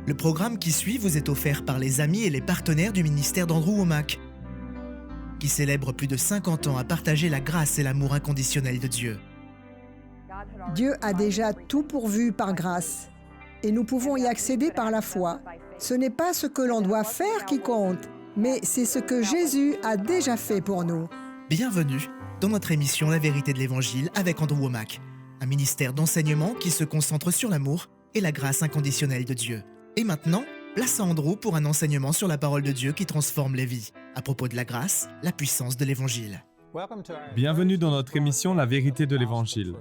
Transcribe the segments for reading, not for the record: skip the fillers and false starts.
Le programme qui suit vous est offert par les amis et les partenaires du ministère d'Andrew Wommack, qui célèbre plus de 50 ans à partager la grâce et l'amour inconditionnel de Dieu. Dieu a déjà tout pourvu par grâce et nous pouvons y accéder par la foi. Ce n'est pas ce que l'on doit faire qui compte, mais c'est ce que Jésus a déjà fait pour nous. Bienvenue dans notre émission La vérité de l'Évangile avec Andrew Wommack, un ministère d'enseignement qui se concentre sur l'amour et la grâce inconditionnelle de Dieu. Et maintenant, place à Andrew pour un enseignement sur la parole de Dieu qui transforme les vies, à propos de la grâce, la puissance de l'Évangile. Bienvenue dans notre émission La vérité de l'Évangile.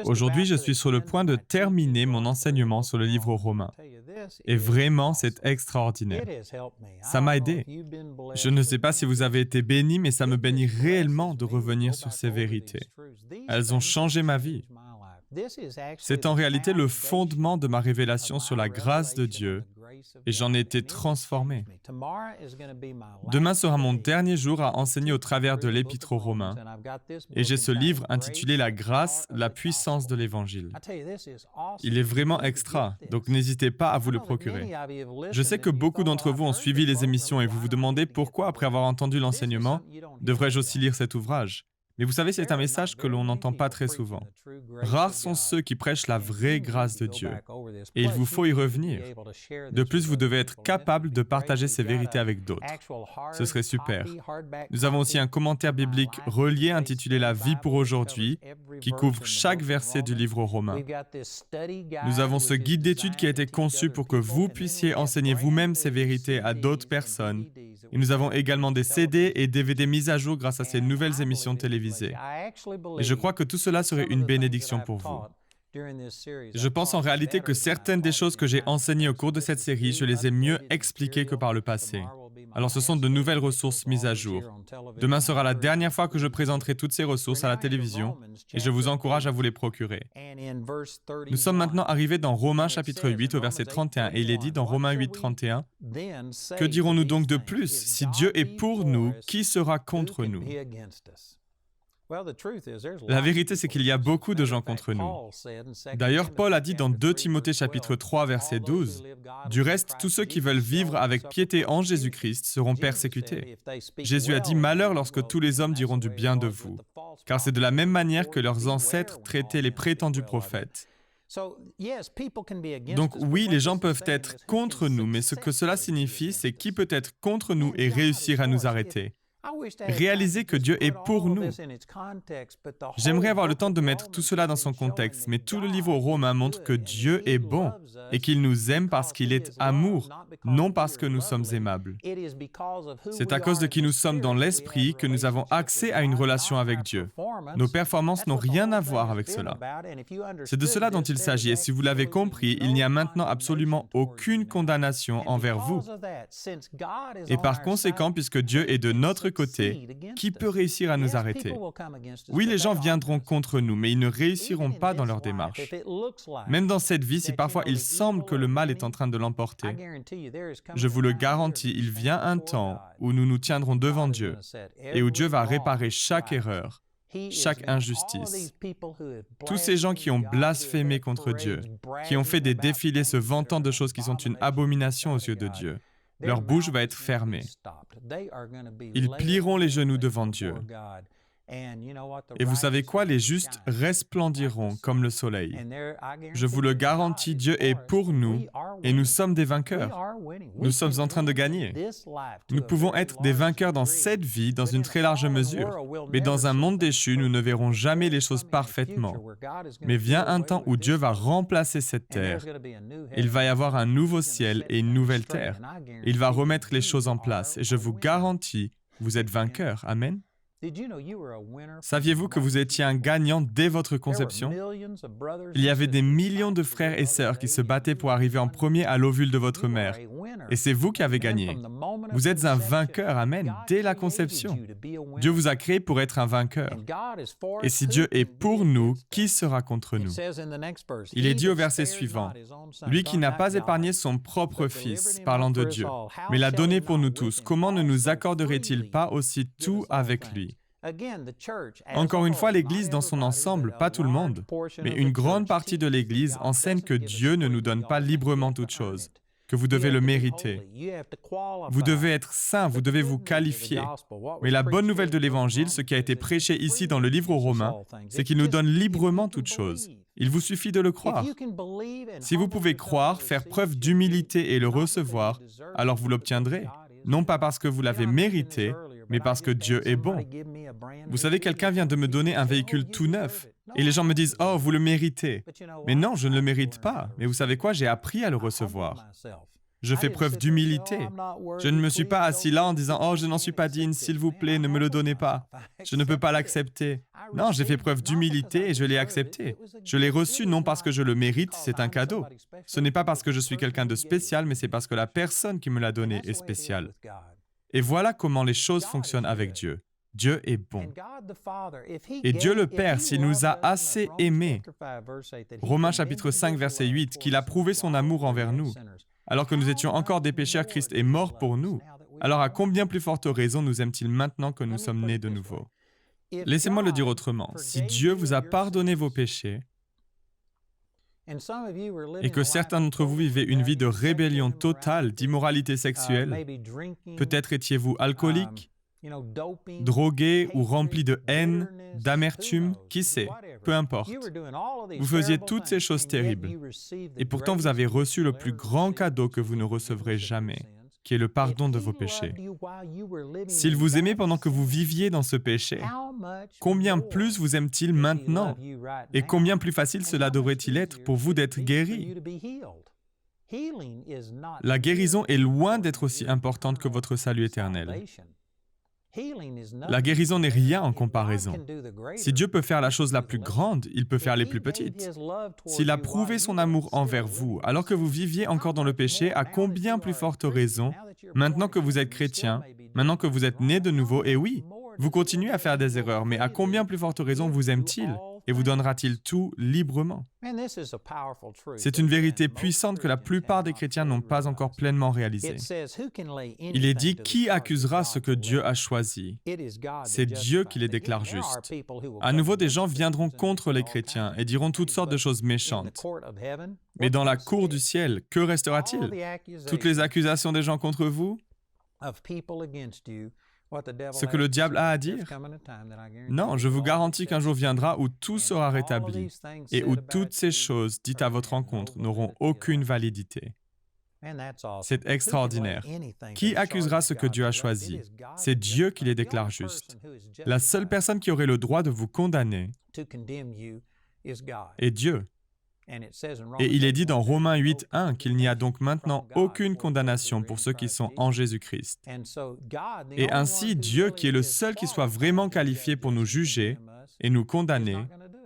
Aujourd'hui, je suis sur le point de terminer mon enseignement sur le livre aux Romains. Et vraiment, c'est extraordinaire. Ça m'a aidé. Je ne sais pas si vous avez été bénis, mais ça me bénit réellement de revenir sur ces vérités. Elles ont changé ma vie. C'est en réalité le fondement de ma révélation sur la grâce de Dieu, et j'en ai été transformé. Demain sera mon dernier jour à enseigner au travers de l'Épître aux Romains, et j'ai ce livre intitulé « La grâce, la puissance de l'Évangile ». Il est vraiment extra, donc n'hésitez pas à vous le procurer. Je sais que beaucoup d'entre vous ont suivi les émissions et vous vous demandez pourquoi, après avoir entendu l'enseignement, devrais-je aussi lire cet ouvrage ? Mais vous savez, c'est un message que l'on n'entend pas très souvent. Rares sont ceux qui prêchent la vraie grâce de Dieu. Et il vous faut y revenir. De plus, vous devez être capable de partager ces vérités avec d'autres. Ce serait super. Nous avons aussi un commentaire biblique relié intitulé « La vie pour aujourd'hui » qui couvre chaque verset du livre aux Romains. Nous avons ce guide d'études qui a été conçu pour que vous puissiez enseigner vous-même ces vérités à d'autres personnes. Et nous avons également des CD et DVD mis à jour grâce à ces nouvelles émissions télévisées. Et je crois que tout cela serait une bénédiction pour vous. Je pense en réalité que certaines des choses que j'ai enseignées au cours de cette série, je les ai mieux expliquées que par le passé. Alors ce sont de nouvelles ressources mises à jour. Demain sera la dernière fois que je présenterai toutes ces ressources à la télévision et je vous encourage à vous les procurer. Nous sommes maintenant arrivés dans Romains chapitre 8 au verset 31 et il est dit dans Romains 8, 31 « Que dirons-nous donc de plus? Si Dieu est pour nous, qui sera contre nous ?» La vérité, c'est qu'il y a beaucoup de gens contre nous. D'ailleurs, Paul a dit dans 2 Timothée chapitre 3, verset 12, « Du reste, tous ceux qui veulent vivre avec piété en Jésus-Christ seront persécutés. » Jésus a dit « Malheur lorsque tous les hommes diront du bien de vous, car c'est de la même manière que leurs ancêtres traitaient les prétendus prophètes. » Donc oui, les gens peuvent être contre nous, mais ce que cela signifie, c'est qui peut être contre nous et réussir à nous arrêter. Réalisez que Dieu est pour nous. J'aimerais avoir le temps de mettre tout cela dans son contexte, mais tout le livre aux Romains montre que Dieu est bon et qu'il nous aime parce qu'il est amour, non parce que nous sommes aimables. C'est à cause de qui nous sommes dans l'esprit que nous avons accès à une relation avec Dieu. Nos performances n'ont rien à voir avec cela. C'est de cela dont il s'agit, et si vous l'avez compris, il n'y a maintenant absolument aucune condamnation envers vous. Et par conséquent, puisque Dieu est de notre côté, qui peut réussir à nous arrêter? Oui, les gens viendront contre nous, mais ils ne réussiront pas dans leur démarche. Même dans cette vie, si parfois il semble que le mal est en train de l'emporter, je vous le garantis, il vient un temps où nous nous tiendrons devant Dieu et où Dieu va réparer chaque erreur, chaque injustice. Tous ces gens qui ont blasphémé contre Dieu, qui ont fait des défilés se vantant de choses qui sont une abomination aux yeux de Dieu, leur bouche va être fermée. Ils plieront les genoux devant Dieu. Et vous savez quoi? Les justes resplendiront comme le soleil. Je vous le garantis, Dieu est pour nous et nous sommes des vainqueurs. Nous sommes en train de gagner. Nous pouvons être des vainqueurs dans cette vie dans une très large mesure. Mais dans un monde déchu, nous ne verrons jamais les choses parfaitement. Mais vient un temps où Dieu va remplacer cette terre. Il va y avoir un nouveau ciel et une nouvelle terre. Il va remettre les choses en place. Et je vous garantis, vous êtes vainqueurs. Amen. Saviez-vous que vous étiez un gagnant dès votre conception? Il y avait des millions de frères et sœurs qui se battaient pour arriver en premier à l'ovule de votre mère. Et c'est vous qui avez gagné. Vous êtes un vainqueur, amen, dès la conception. Dieu vous a créé pour être un vainqueur. Et si Dieu est pour nous, qui sera contre nous? Il est dit au verset suivant, « Lui qui n'a pas épargné son propre Fils, parlant de Dieu, mais l'a donné pour nous tous, comment ne nous accorderait-il pas aussi tout avec lui? Encore une fois, l'Église dans son ensemble, pas tout le monde, mais une grande partie de l'Église enseigne que Dieu ne nous donne pas librement toute chose, que vous devez le mériter. Vous devez être saint, vous devez vous qualifier. Mais la bonne nouvelle de l'Évangile, ce qui a été prêché ici dans le livre aux Romains, c'est qu'il nous donne librement toute chose. Il vous suffit de le croire. Si vous pouvez croire, faire preuve d'humilité et le recevoir, alors vous l'obtiendrez. Non pas parce que vous l'avez mérité, mais parce que Dieu est bon. Vous savez, quelqu'un vient de me donner un véhicule tout neuf. Et les gens me disent « Oh, vous le méritez ». Mais non, je ne le mérite pas. Mais vous savez quoi? J'ai appris à le recevoir. Je fais preuve d'humilité. Je ne me suis pas assis là en disant « Oh, je n'en suis pas digne, s'il vous plaît, ne me le donnez pas. Je ne peux pas l'accepter. » Non, j'ai fait preuve d'humilité et je l'ai accepté. Je l'ai reçu non parce que je le mérite, c'est un cadeau. Ce n'est pas parce que je suis quelqu'un de spécial, mais c'est parce que la personne qui me l'a donné est spéciale. Et voilà comment les choses fonctionnent avec Dieu. Dieu est bon. Et Dieu le Père, s'il nous a assez aimés, Romains chapitre 5, verset 8, qu'il a prouvé son amour envers nous, alors que nous étions encore des pécheurs, Christ est mort pour nous. Alors à combien plus forte raison nous aime-t-il maintenant que nous sommes nés de nouveau? Laissez-moi le dire autrement. Si Dieu vous a pardonné vos péchés, et que certains d'entre vous vivaient une vie de rébellion totale, d'immoralité sexuelle, peut-être étiez-vous alcoolique, drogué ou rempli de haine, d'amertume, qui sait, peu importe. Vous faisiez toutes ces choses terribles, et pourtant vous avez reçu le plus grand cadeau que vous ne recevrez jamais, qui est le pardon de vos péchés. S'il vous aimait pendant que vous viviez dans ce péché, combien plus vous aime-t-il maintenant? Et combien plus facile cela devrait-il être pour vous d'être guéri? La guérison est loin d'être aussi importante que votre salut éternel. La guérison n'est rien en comparaison. Si Dieu peut faire la chose la plus grande, il peut faire les plus petites. S'il a prouvé son amour envers vous, alors que vous viviez encore dans le péché, à combien plus forte raison, maintenant que vous êtes chrétien, maintenant que vous êtes né de nouveau, et oui, vous continuez à faire des erreurs, mais à combien plus forte raison vous aime-t-il et vous donnera-t-il tout librement? C'est une vérité puissante que la plupart des chrétiens n'ont pas encore pleinement réalisée. Il est dit, qui accusera ce que Dieu a choisi? C'est Dieu qui les déclare justes. À nouveau, des gens viendront contre les chrétiens et diront toutes sortes de choses méchantes. Mais dans la cour du ciel, que restera-t-il? Toutes les accusations des gens contre vous? Ce que le diable a à dire? Non, je vous garantis qu'un jour viendra où tout sera rétabli et où toutes ces choses dites à votre encontre n'auront aucune validité. C'est extraordinaire. Qui accusera ce que Dieu a choisi? C'est Dieu qui les déclare justes. La seule personne qui aurait le droit de vous condamner est Dieu. Et il est dit dans Romains 8:1 qu'il n'y a donc maintenant aucune condamnation pour ceux qui sont en Jésus-Christ. Et ainsi, Dieu, qui est le seul qui soit vraiment qualifié pour nous juger et nous condamner,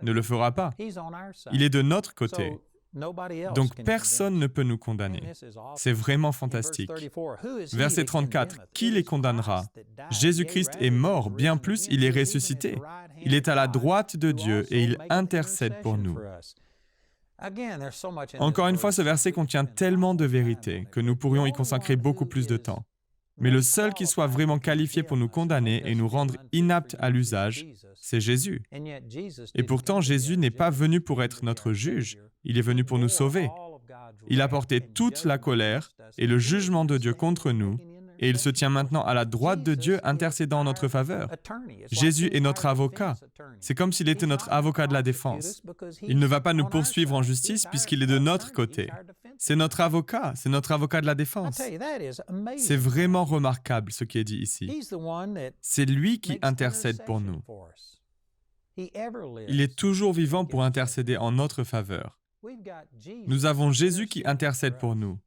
ne le fera pas. Il est de notre côté. Donc personne ne peut nous condamner. C'est vraiment fantastique. Verset 34, qui les condamnera? Jésus-Christ est mort, bien plus, il est ressuscité. Il est à la droite de Dieu et il intercède pour nous. Encore une fois, ce verset contient tellement de vérités que nous pourrions y consacrer beaucoup plus de temps. Mais le seul qui soit vraiment qualifié pour nous condamner et nous rendre inaptes à l'usage, c'est Jésus. Et pourtant, Jésus n'est pas venu pour être notre juge, il est venu pour nous sauver. Il a porté toute la colère et le jugement de Dieu contre nous, et il se tient maintenant à la droite de Dieu intercédant en notre faveur. Jésus est notre avocat. C'est comme s'il était notre avocat de la défense. Il ne va pas nous poursuivre en justice puisqu'il est de notre côté. C'est notre avocat de la défense. C'est vraiment remarquable ce qui est dit ici. C'est lui qui intercède pour nous. Il est toujours vivant pour intercéder en notre faveur. Nous avons Jésus qui intercède pour nous.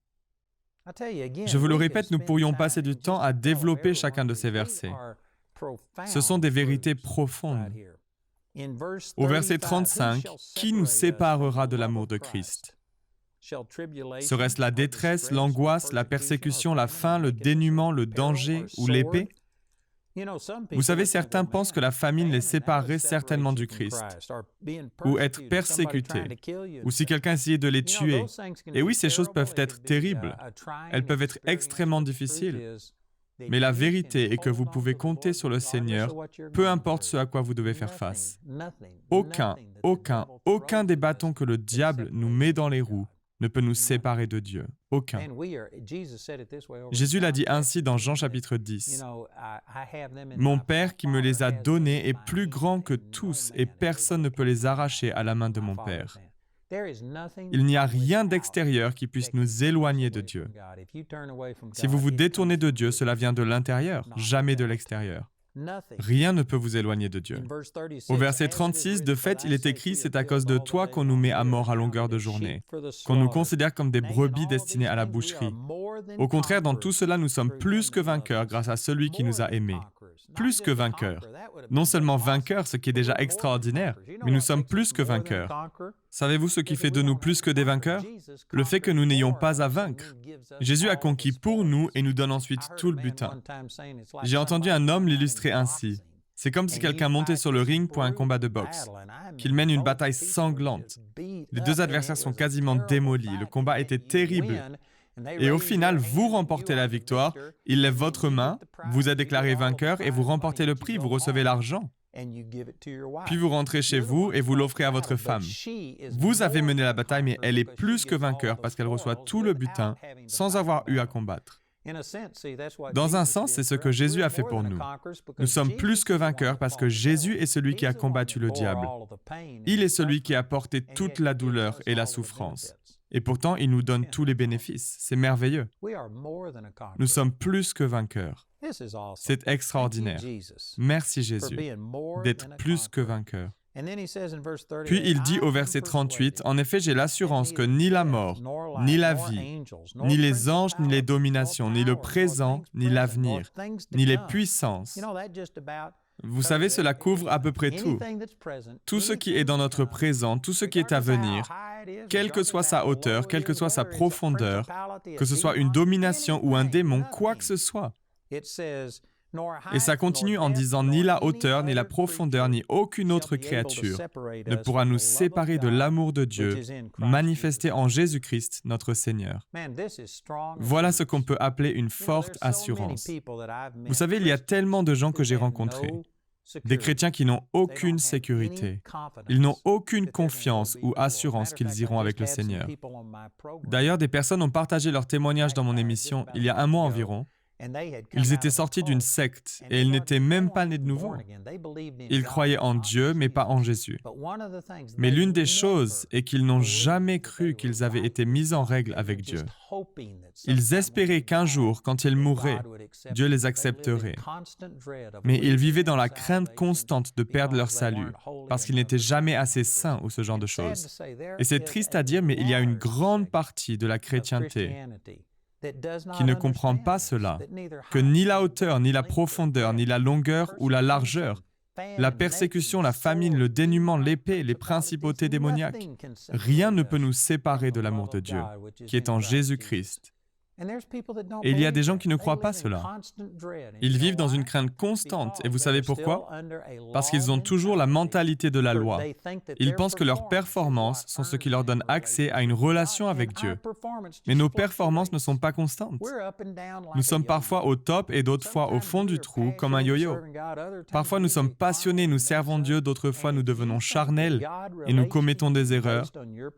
Je vous le répète, nous pourrions passer du temps à développer chacun de ces versets. Ce sont des vérités profondes. Au verset 35, qui nous séparera de l'amour de Christ? Serait-ce la détresse, l'angoisse, la persécution, la faim, le dénuement, le danger ou l'épée? Vous savez, certains pensent que la famine les séparerait certainement du Christ, ou être persécutés, ou si quelqu'un essayait de les tuer. Et oui, ces choses peuvent être terribles. Elles peuvent être extrêmement difficiles. Mais la vérité est que vous pouvez compter sur le Seigneur, peu importe ce à quoi vous devez faire face. Aucun des bâtons que le diable nous met dans les roues ne peut nous séparer de Dieu. Aucun. Jésus l'a dit ainsi dans Jean chapitre 10. « Mon Père qui me les a donnés est plus grand que tous et personne ne peut les arracher à la main de mon Père. » Il n'y a rien d'extérieur qui puisse nous éloigner de Dieu. Si vous vous détournez de Dieu, cela vient de l'intérieur, jamais de l'extérieur. Rien ne peut vous éloigner de Dieu. Au verset 36, de fait, il est écrit, c'est à cause de toi qu'on nous met à mort à longueur de journée, qu'on nous considère comme des brebis destinées à la boucherie. Au contraire, dans tout cela, nous sommes plus que vainqueurs grâce à celui qui nous a aimés. Plus que vainqueurs. Non seulement vainqueurs, ce qui est déjà extraordinaire, mais nous sommes plus que vainqueurs. Savez-vous ce qui fait de nous plus que des vainqueurs? Le fait que nous n'ayons pas à vaincre. Jésus a conquis pour nous et nous donne ensuite tout le butin. J'ai entendu un homme l'illustrer ainsi. C'est comme si quelqu'un montait sur le ring pour un combat de boxe, qu'il mène une bataille sanglante. Les deux adversaires sont quasiment démolis, le combat était terrible. Et au final, vous remportez la victoire, il lève votre main, vous êtes déclaré vainqueur et vous remportez le prix, vous recevez l'argent. Puis vous rentrez chez vous et vous l'offrez à votre femme. Vous avez mené la bataille, mais elle est plus que vainqueur parce qu'elle reçoit tout le butin sans avoir eu à combattre. Dans un sens, c'est ce que Jésus a fait pour nous. Nous sommes plus que vainqueurs parce que Jésus est celui qui a combattu le diable. Il est celui qui a porté toute la douleur et la souffrance. Et pourtant, il nous donne tous les bénéfices. C'est merveilleux. Nous sommes plus que vainqueurs. C'est extraordinaire. Merci Jésus d'être plus que vainqueurs. Puis il dit au verset 38, « En effet, j'ai l'assurance que ni la mort, ni la vie, ni les anges, ni les dominations, ni le présent, ni l'avenir, ni les puissances. » Vous savez, cela couvre à peu près tout. Tout ce qui est dans notre présent, tout ce qui est à venir, quelle que soit sa hauteur, quelle que soit sa profondeur, que ce soit une domination ou un démon, quoi que ce soit. Et ça continue en disant ni la hauteur, ni la profondeur, ni aucune autre créature ne pourra nous séparer de l'amour de Dieu manifesté en Jésus-Christ, notre Seigneur. Voilà ce qu'on peut appeler une forte assurance. Vous savez, il y a tellement de gens que j'ai rencontrés, des chrétiens qui n'ont aucune sécurité. Ils n'ont aucune confiance ou assurance qu'ils iront avec le Seigneur. D'ailleurs, des personnes ont partagé leur témoignage dans mon émission il y a un mois environ. Ils étaient sortis d'une secte et ils n'étaient même pas nés de nouveau. Ils croyaient en Dieu, mais pas en Jésus. Mais l'une des choses est qu'ils n'ont jamais cru qu'ils avaient été mis en règle avec Dieu. Ils espéraient qu'un jour, quand ils mourraient, Dieu les accepterait. Mais ils vivaient dans la crainte constante de perdre leur salut, parce qu'ils n'étaient jamais assez saints ou ce genre de choses. Et c'est triste à dire, mais il y a une grande partie de la chrétienté qui ne comprend pas cela, que ni la hauteur, ni la profondeur, ni la longueur ou la largeur, la persécution, la famine, le dénuement, l'épée, les principautés démoniaques, rien ne peut nous séparer de l'amour de Dieu, qui est en Jésus-Christ. Et il y a des gens qui ne croient pas cela. Ils vivent dans une crainte constante. Et vous savez pourquoi? Parce qu'ils ont toujours la mentalité de la loi. Ils pensent que leurs performances sont ce qui leur donne accès à une relation avec Dieu. Mais nos performances ne sont pas constantes. Nous sommes parfois au top et d'autres fois au fond du trou, comme un yo-yo. Parfois nous sommes passionnés, nous servons Dieu, d'autres fois nous devenons charnels et nous commettons des erreurs.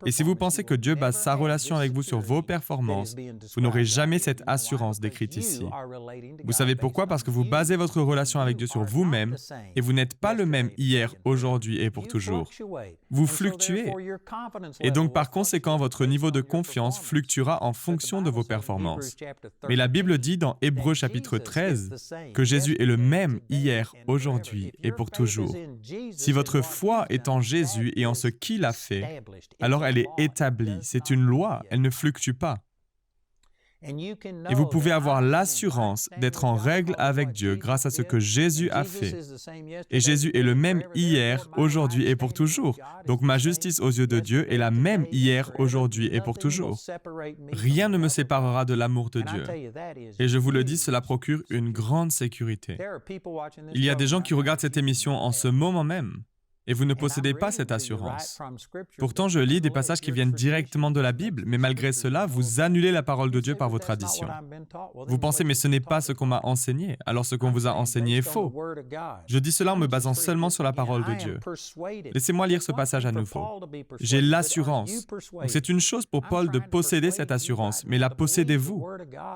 Et si vous pensez que Dieu base sa relation avec vous sur vos performances, vous n'aurez jamais cette assurance décrite ici. Vous savez pourquoi? Parce que vous basez votre relation avec Dieu sur vous-même et vous n'êtes pas le même hier, aujourd'hui et pour toujours. Vous fluctuez. Et donc par conséquent, votre niveau de confiance fluctuera en fonction de vos performances. Mais la Bible dit dans Hébreux chapitre 13 que Jésus est le même hier, aujourd'hui et pour toujours. Si votre foi est en Jésus et en ce qu'il a fait, alors elle est établie. C'est une loi, elle ne fluctue pas. Et vous pouvez avoir l'assurance d'être en règle avec Dieu grâce à ce que Jésus a fait. Et Jésus est le même hier, aujourd'hui et pour toujours. Donc ma justice aux yeux de Dieu est la même hier, aujourd'hui et pour toujours. Rien ne me séparera de l'amour de Dieu. Et je vous le dis, cela procure une grande sécurité. Il y a des gens qui regardent cette émission en ce moment même. Et vous ne possédez pas cette assurance. Pourtant, je lis des passages qui viennent directement de la Bible, mais malgré cela, vous annulez la parole de Dieu par vos traditions. Vous pensez, mais ce n'est pas ce qu'on m'a enseigné, alors ce qu'on vous a enseigné est faux. Je dis cela en me basant seulement sur la parole de Dieu. Laissez-moi lire ce passage à nouveau. J'ai l'assurance. Donc c'est une chose pour Paul de posséder cette assurance, mais la possédez-vous.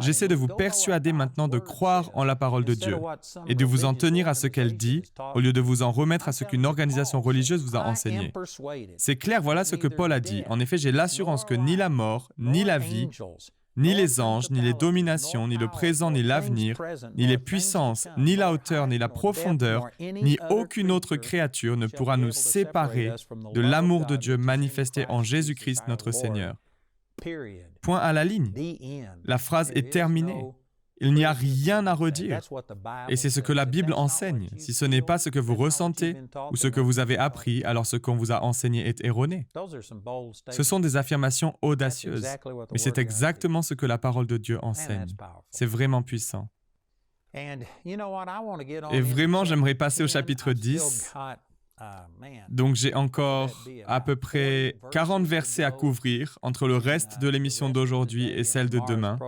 J'essaie de vous persuader maintenant de croire en la parole de Dieu et de vous en tenir à ce qu'elle dit, au lieu de vous en remettre à ce qu'une organisation religieuse vous a enseigné. C'est clair, voilà ce que Paul a dit. En effet, j'ai l'assurance que ni la mort, ni la vie, ni les anges, ni les dominations, ni le présent, ni l'avenir, ni les puissances, ni la hauteur, ni la profondeur, ni aucune autre créature ne pourra nous séparer de l'amour de Dieu manifesté en Jésus-Christ notre Seigneur. Point à la ligne. La phrase est terminée. Il n'y a rien à redire. Et c'est ce que la Bible enseigne. Si ce n'est pas ce que vous ressentez ou ce que vous avez appris, alors ce qu'on vous a enseigné est erroné. Ce sont des affirmations audacieuses, mais c'est exactement ce que la parole de Dieu enseigne. C'est vraiment puissant. Et vraiment, j'aimerais passer au chapitre 10. Donc j'ai encore à peu près 40 versets à couvrir entre le reste de l'émission d'aujourd'hui et celle de demain.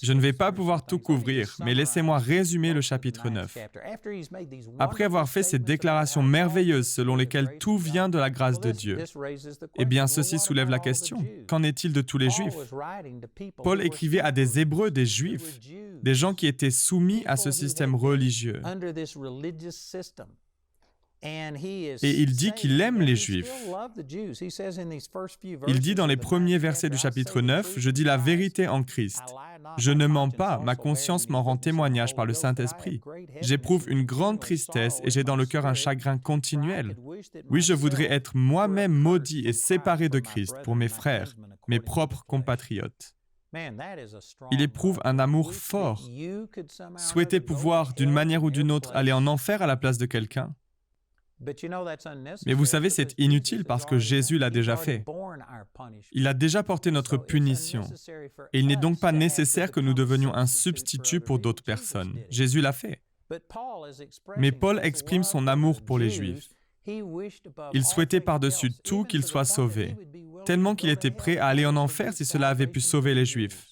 Je ne vais pas pouvoir tout couvrir, mais laissez-moi résumer le chapitre 9. Après avoir fait ces déclarations merveilleuses selon lesquelles tout vient de la grâce de Dieu, eh bien ceci soulève la question, qu'en est-il de tous les Juifs? Paul écrivait à des Hébreux, des Juifs, des gens qui étaient soumis à ce système religieux. Et il dit qu'il aime les Juifs. Il dit dans les premiers versets du chapitre 9, « Je dis la vérité en Christ. Je ne mens pas, ma conscience m'en rend témoignage par le Saint-Esprit. J'éprouve une grande tristesse et j'ai dans le cœur un chagrin continuel. Oui, je voudrais être moi-même maudit et séparé de Christ pour mes frères, mes propres compatriotes. » Il éprouve un amour fort. Souhaiter pouvoir, d'une manière ou d'une autre, aller en enfer à la place de quelqu'un. Mais vous savez, c'est inutile parce que Jésus l'a déjà fait. Il a déjà porté notre punition. Et il n'est donc pas nécessaire que nous devenions un substitut pour d'autres personnes. Jésus l'a fait. Mais Paul exprime son amour pour les Juifs. Il souhaitait par-dessus tout qu'ils soient sauvés, tellement qu'il était prêt à aller en enfer si cela avait pu sauver les Juifs.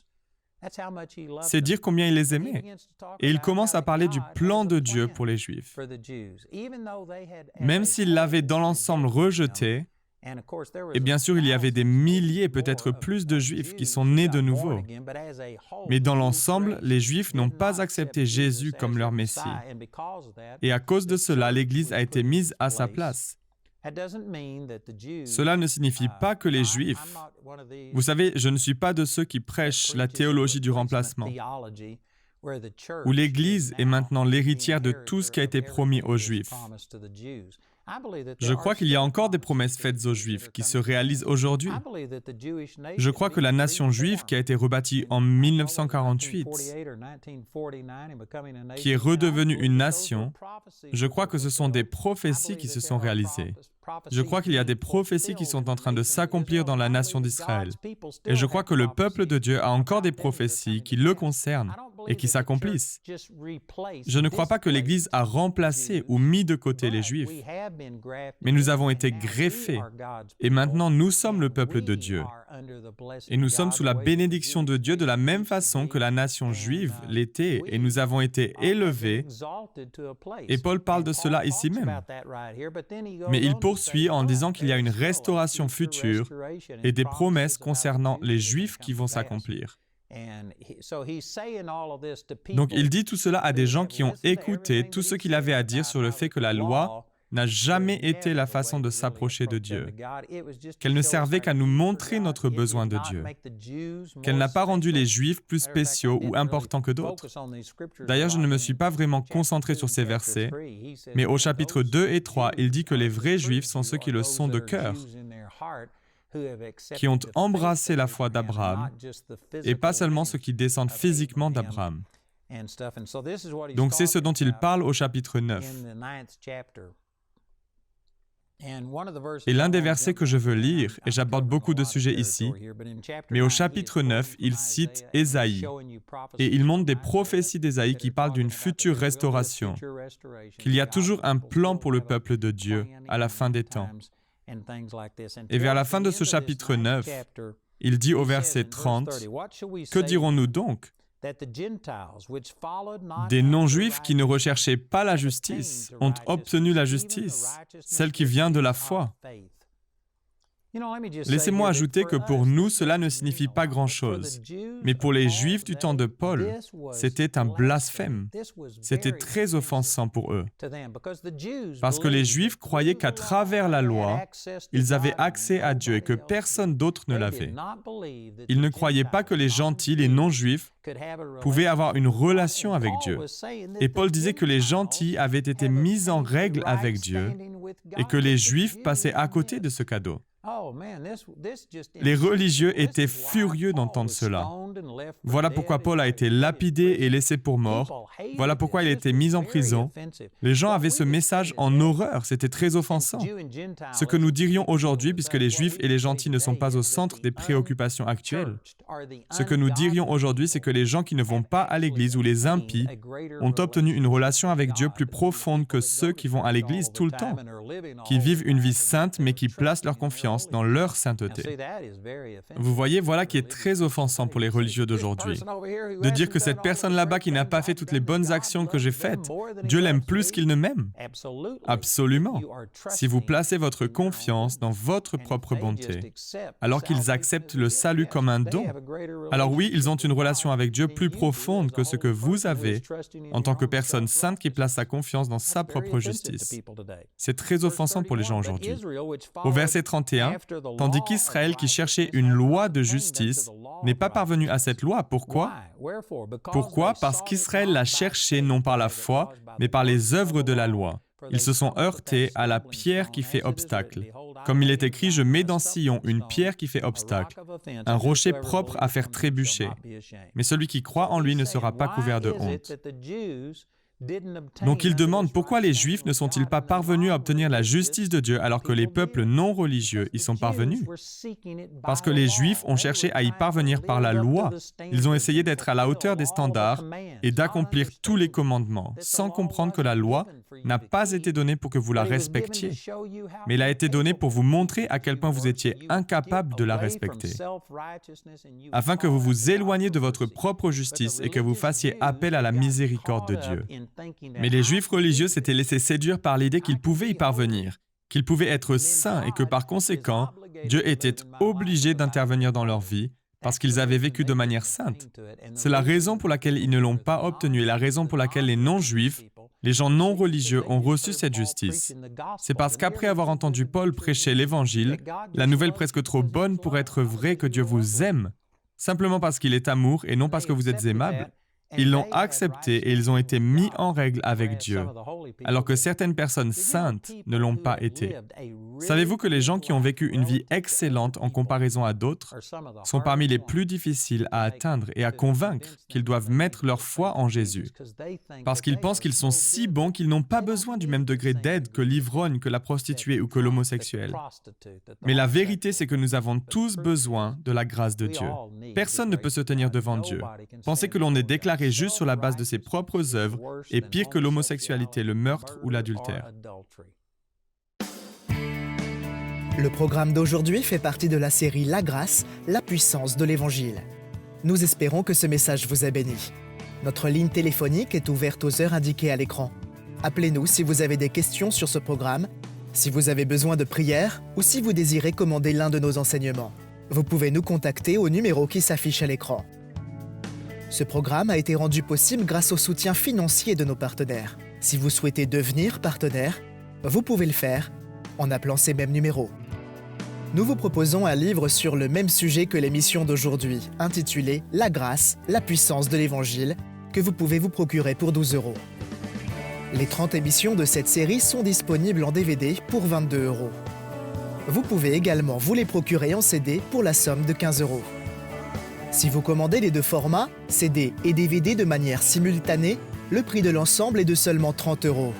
C'est dire combien il les aimait. Et il commence à parler du plan de Dieu pour les Juifs. Même s'il l'avait dans l'ensemble rejeté, et bien sûr il y avait des milliers, peut-être plus de Juifs qui sont nés de nouveau. Mais dans l'ensemble, les Juifs n'ont pas accepté Jésus comme leur Messie. Et à cause de cela, l'Église a été mise à sa place. Cela ne signifie pas que les Juifs... Vous savez, je ne suis pas de ceux qui prêchent la théologie du remplacement, où l'Église est maintenant l'héritière de tout ce qui a été promis aux Juifs. Je crois qu'il y a encore des promesses faites aux Juifs qui se réalisent aujourd'hui. Je crois que la nation juive qui a été rebâtie en 1948, qui est redevenue une nation, je crois que ce sont des prophéties qui se sont réalisées. Je crois qu'il y a des prophéties qui sont en train de s'accomplir dans la nation d'Israël. Et je crois que le peuple de Dieu a encore des prophéties qui le concernent et qui s'accomplissent. Je ne crois pas que l'Église a remplacé ou mis de côté les Juifs, mais nous avons été greffés et maintenant nous sommes le peuple de Dieu. Et nous sommes sous la bénédiction de Dieu de la même façon que la nation juive l'était et nous avons été élevés. Et Paul parle de cela ici même. Mais il poursuit en disant qu'il y a une restauration future et des promesses concernant les Juifs qui vont s'accomplir. Donc il dit tout cela à des gens qui ont écouté tout ce qu'il avait à dire sur le fait que la loi n'a jamais été la façon de s'approcher de Dieu, qu'elle ne servait qu'à nous montrer notre besoin de Dieu, qu'elle n'a pas rendu les Juifs plus spéciaux ou importants que d'autres. D'ailleurs, je ne me suis pas vraiment concentré sur ces versets, mais au chapitre 2 et 3, il dit que les vrais Juifs sont ceux qui le sont de cœur, qui ont embrassé la foi d'Abraham, et pas seulement ceux qui descendent physiquement d'Abraham. Donc c'est ce dont il parle au chapitre 9. Et l'un des versets que je veux lire, et j'aborde beaucoup de sujets ici, mais au chapitre 9, il cite Ésaïe, et il montre des prophéties d'Ésaïe qui parlent d'une future restauration, qu'il y a toujours un plan pour le peuple de Dieu à la fin des temps. Et vers la fin de ce chapitre 9, il dit au verset 30, « Que dirons-nous donc ? Des non-juifs qui ne recherchaient pas la justice ont obtenu la justice, celle qui vient de la foi. » Laissez-moi ajouter que pour nous, cela ne signifie pas grand-chose. Mais pour les Juifs du temps de Paul, c'était un blasphème. C'était très offensant pour eux. Parce que les Juifs croyaient qu'à travers la loi, ils avaient accès à Dieu et que personne d'autre ne l'avait. Ils ne croyaient pas que les gentils, les non-Juifs, pouvaient avoir une relation avec Dieu. Et Paul disait que les gentils avaient été mis en règle avec Dieu et que les Juifs passaient à côté de ce cadeau. Les religieux étaient furieux d'entendre cela. Voilà pourquoi Paul a été lapidé et laissé pour mort. Voilà pourquoi il a été mis en prison. Les gens avaient ce message en horreur, c'était très offensant. Ce que nous dirions aujourd'hui, puisque les Juifs et les gentils ne sont pas au centre des préoccupations actuelles, ce que nous dirions aujourd'hui, c'est que les gens qui ne vont pas à l'Église ou les impies ont obtenu une relation avec Dieu plus profonde que ceux qui vont à l'Église tout le temps, qui vivent une vie sainte mais qui placent leur confiance dans leur sainteté. Vous voyez, voilà qui est très offensant pour les religieux d'aujourd'hui. De dire que cette personne là-bas qui n'a pas fait toutes les bonnes actions que j'ai faites, Dieu l'aime plus qu'il ne m'aime. Absolument. Si vous placez votre confiance dans votre propre bonté, alors qu'ils acceptent le salut comme un don, alors oui, ils ont une relation avec Dieu plus profonde que ce que vous avez en tant que personne sainte qui place sa confiance dans sa propre justice. C'est très offensant pour les gens aujourd'hui. Au verset 31, tandis qu'Israël qui cherchait une loi de justice n'est pas parvenu à cette loi. Pourquoi? Pourquoi? Parce qu'Israël l'a cherchée non par la foi, mais par les œuvres de la loi. Ils se sont heurtés à la pierre qui fait obstacle. Comme il est écrit, je mets dans Sion une pierre qui fait obstacle, un rocher propre à faire trébucher. Mais celui qui croit en lui ne sera pas couvert de honte. Donc il demande pourquoi les Juifs ne sont-ils pas parvenus à obtenir la justice de Dieu alors que les peuples non religieux y sont parvenus? Parce que les Juifs ont cherché à y parvenir par la loi. Ils ont essayé d'être à la hauteur des standards et d'accomplir tous les commandements, sans comprendre que la loi n'a pas été donnée pour que vous la respectiez, mais elle a été donnée pour vous montrer à quel point vous étiez incapable de la respecter, afin que vous vous éloigniez de votre propre justice et que vous fassiez appel à la miséricorde de Dieu. Mais les Juifs religieux s'étaient laissés séduire par l'idée qu'ils pouvaient y parvenir, qu'ils pouvaient être saints et que par conséquent, Dieu était obligé d'intervenir dans leur vie parce qu'ils avaient vécu de manière sainte. C'est la raison pour laquelle ils ne l'ont pas obtenu et la raison pour laquelle les non-juifs, les gens non religieux ont reçu cette justice. C'est parce qu'après avoir entendu Paul prêcher l'Évangile, la nouvelle presque trop bonne pour être vraie que Dieu vous aime, simplement parce qu'il est amour et non parce que vous êtes aimable, ils l'ont accepté et ils ont été mis en règle avec Dieu, alors que certaines personnes saintes ne l'ont pas été. Savez-vous que les gens qui ont vécu une vie excellente en comparaison à d'autres sont parmi les plus difficiles à atteindre et à convaincre qu'ils doivent mettre leur foi en Jésus, parce qu'ils pensent qu'ils sont si bons qu'ils n'ont pas besoin du même degré d'aide que l'ivrogne, que la prostituée ou que l'homosexuel. Mais la vérité, c'est que nous avons tous besoin de la grâce de Dieu. Personne ne peut se tenir devant Dieu. Penser que l'on est déclaré juste sur la base de ses propres œuvres est pire que l'homosexualité, le meurtre ou l'adultère. Le programme d'aujourd'hui fait partie de la série La Grâce, la puissance de l'Évangile. Nous espérons que ce message vous a béni. Notre ligne téléphonique est ouverte aux heures indiquées à l'écran. Appelez-nous si vous avez des questions sur ce programme, si vous avez besoin de prière ou si vous désirez commander l'un de nos enseignements. Vous pouvez nous contacter au numéro qui s'affiche à l'écran. Ce programme a été rendu possible grâce au soutien financier de nos partenaires. Si vous souhaitez devenir partenaire, vous pouvez le faire en appelant ces mêmes numéros. Nous vous proposons un livre sur le même sujet que l'émission d'aujourd'hui, intitulé « La grâce, la puissance de l'Évangile », que vous pouvez vous procurer pour 12 €. Les 30 émissions de cette série sont disponibles en DVD pour 22 €. Vous pouvez également vous les procurer en CD pour la somme de 15 €. Si vous commandez les deux formats, CD et DVD de manière simultanée, le prix de l'ensemble est de seulement 30 €.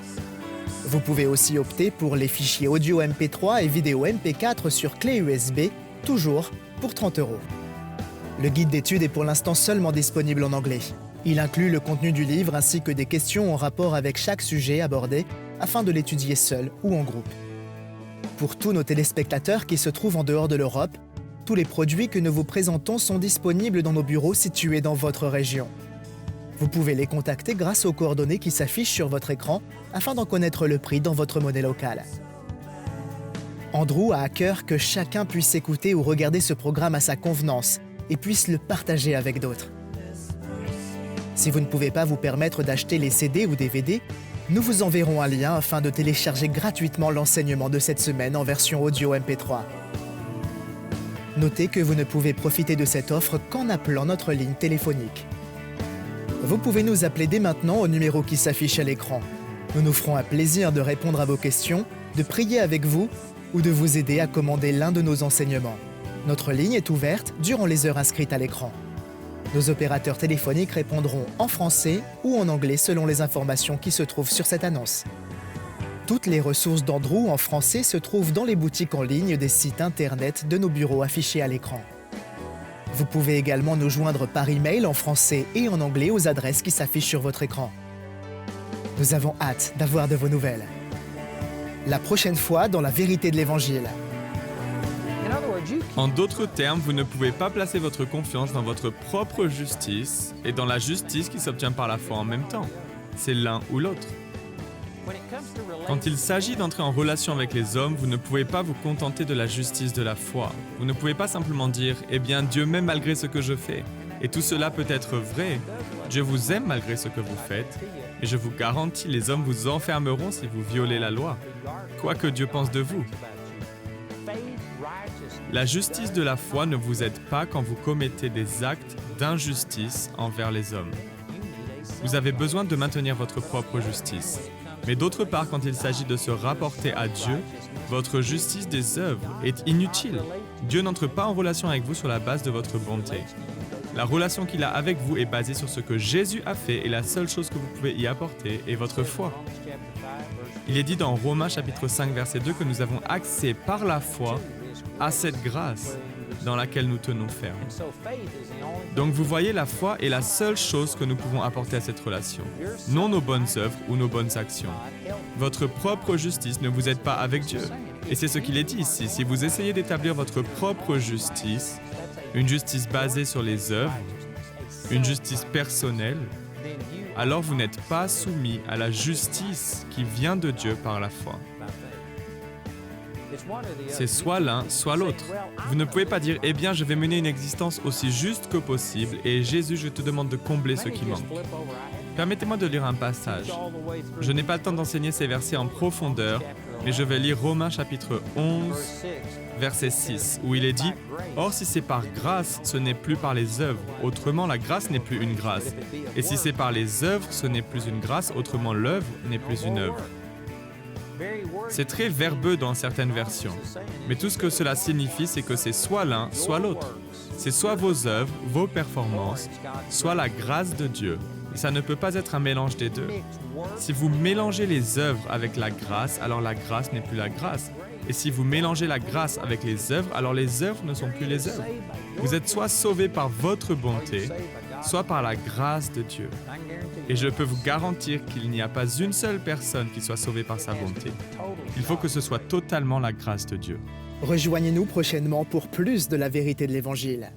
Vous pouvez aussi opter pour les fichiers audio MP3 et vidéo MP4 sur clé USB, toujours pour 30 €. Le guide d'études est pour l'instant seulement disponible en anglais. Il inclut le contenu du livre ainsi que des questions en rapport avec chaque sujet abordé afin de l'étudier seul ou en groupe. Pour tous nos téléspectateurs qui se trouvent en dehors de l'Europe, tous les produits que nous vous présentons sont disponibles dans nos bureaux situés dans votre région. Vous pouvez les contacter grâce aux coordonnées qui s'affichent sur votre écran afin d'en connaître le prix dans votre monnaie locale. Andrew a à cœur que chacun puisse écouter ou regarder ce programme à sa convenance et puisse le partager avec d'autres. Si vous ne pouvez pas vous permettre d'acheter les CD ou DVD, nous vous enverrons un lien afin de télécharger gratuitement l'enseignement de cette semaine en version audio MP3. Notez que vous ne pouvez profiter de cette offre qu'en appelant notre ligne téléphonique. Vous pouvez nous appeler dès maintenant au numéro qui s'affiche à l'écran. Nous nous ferons un plaisir de répondre à vos questions, de prier avec vous ou de vous aider à commander l'un de nos enseignements. Notre ligne est ouverte durant les heures inscrites à l'écran. Nos opérateurs téléphoniques répondront en français ou en anglais selon les informations qui se trouvent sur cette annonce. Toutes les ressources d'Andrew en français se trouvent dans les boutiques en ligne des sites internet de nos bureaux affichés à l'écran. Vous pouvez également nous joindre par email en français et en anglais aux adresses qui s'affichent sur votre écran. Nous avons hâte d'avoir de vos nouvelles. La prochaine fois dans la vérité de l'Évangile. En d'autres termes, vous ne pouvez pas placer votre confiance dans votre propre justice et dans la justice qui s'obtient par la foi en même temps. C'est l'un ou l'autre. Quand il s'agit d'entrer en relation avec les hommes, vous ne pouvez pas vous contenter de la justice de la foi. Vous ne pouvez pas simplement dire « Eh bien, Dieu m'aime malgré ce que je fais ». Et tout cela peut être vrai. Dieu vous aime malgré ce que vous faites. Et je vous garantis, les hommes vous enfermeront si vous violez la loi. Quoi que Dieu pense de vous. La justice de la foi ne vous aide pas quand vous commettez des actes d'injustice envers les hommes. Vous avez besoin de maintenir votre propre justice. Mais d'autre part, quand il s'agit de se rapporter à Dieu, votre justice des œuvres est inutile. Dieu n'entre pas en relation avec vous sur la base de votre bonté. La relation qu'il a avec vous est basée sur ce que Jésus a fait et la seule chose que vous pouvez y apporter est votre foi. Il est dit dans Romains chapitre 5 verset 2 que nous avons accès par la foi à cette grâce dans laquelle nous tenons ferme. Donc vous voyez, la foi est la seule chose que nous pouvons apporter à cette relation, non nos bonnes œuvres ou nos bonnes actions. Votre propre justice ne vous aide pas avec Dieu. Et c'est ce qu'il est dit ici, si vous essayez d'établir votre propre justice, une justice basée sur les œuvres, une justice personnelle, alors vous n'êtes pas soumis à la justice qui vient de Dieu par la foi. C'est soit l'un, soit l'autre. Vous ne pouvez pas dire « Eh bien, je vais mener une existence aussi juste que possible et Jésus, je te demande de combler ce qui manque. » Permettez-moi de lire un passage. Je n'ai pas le temps d'enseigner ces versets en profondeur, mais je vais lire Romains chapitre 11, verset 6, où il est dit « Or, si c'est par grâce, ce n'est plus par les œuvres. Autrement, la grâce n'est plus une grâce. Et si c'est par les œuvres, ce n'est plus une grâce. Autrement, l'œuvre n'est plus une œuvre. » C'est très verbeux dans certaines versions, mais tout ce que cela signifie, c'est que c'est soit l'un, soit l'autre. C'est soit vos œuvres, vos performances, soit la grâce de Dieu. Et ça ne peut pas être un mélange des deux. Si vous mélangez les œuvres avec la grâce, alors la grâce n'est plus la grâce. Et si vous mélangez la grâce avec les œuvres, alors les œuvres ne sont plus les œuvres. Vous êtes soit sauvés par votre bonté, soit par la grâce de Dieu. Et je peux vous garantir qu'il n'y a pas une seule personne qui soit sauvée par sa bonté. Il faut que ce soit totalement la grâce de Dieu. Rejoignez-nous prochainement pour plus de la vérité de l'Évangile.